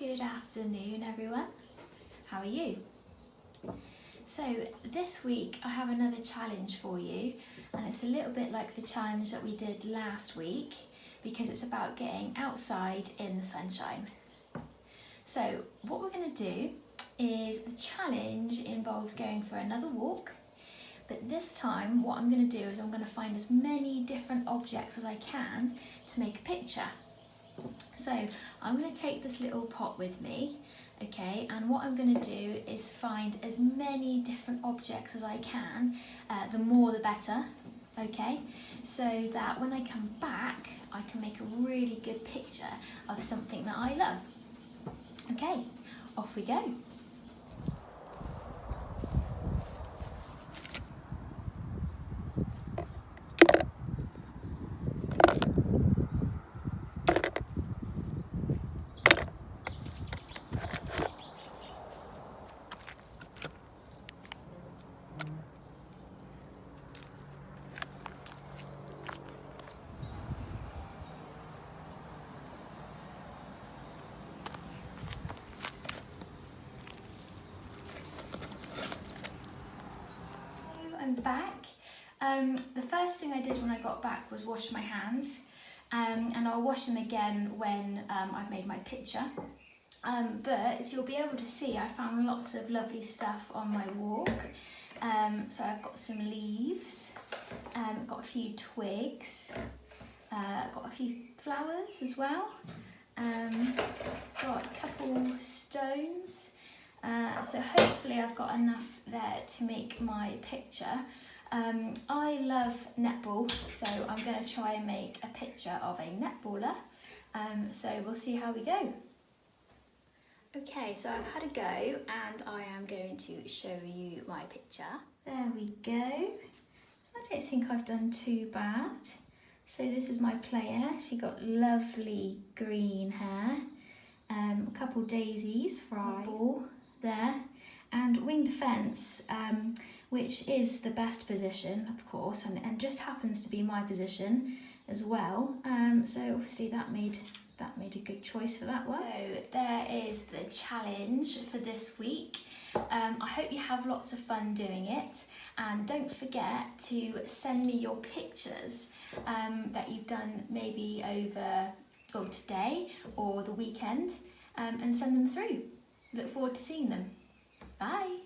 Good afternoon, everyone. How are you? So this week I have another challenge for you, and it's a little bit like the challenge that we did last week because it's about getting outside in the sunshine. So what we're going to do is the challenge involves going for another walk, but this time what I'm going to do is I'm going to find as many different objects as I can to make a picture. So I'm going to take this little pot with me, okay, and what I'm going to do is find as many different objects as I can, the more the better, okay, so that when I come back I can make a really good picture of something that I love. Okay, off we go. I'm back. The first thing I did when I got back was wash my hands, and I'll wash them again when I've made my picture. But you'll be able to see I found lots of lovely stuff on my walk. So I've got some leaves, got a few twigs, got a few flowers as well, got a couple stones. So hopefully I've got enough there to make my picture. I love netball, so I'm going to try and make a picture of a netballer. So we'll see how we go. Okay, so I've had a go and I am going to show you my picture. There we go. So I don't think I've done too bad. So this is my player. She got lovely green hair, a couple daisies for our ball there, and wing defence, which is the best position, of course, and just happens to be my position as well. So obviously that made a good choice for that one. So there is the challenge for this week. I hope you have lots of fun doing it, and don't forget to send me your pictures that you've done maybe over today or the weekend, and send them through. Look forward to seeing them. Bye.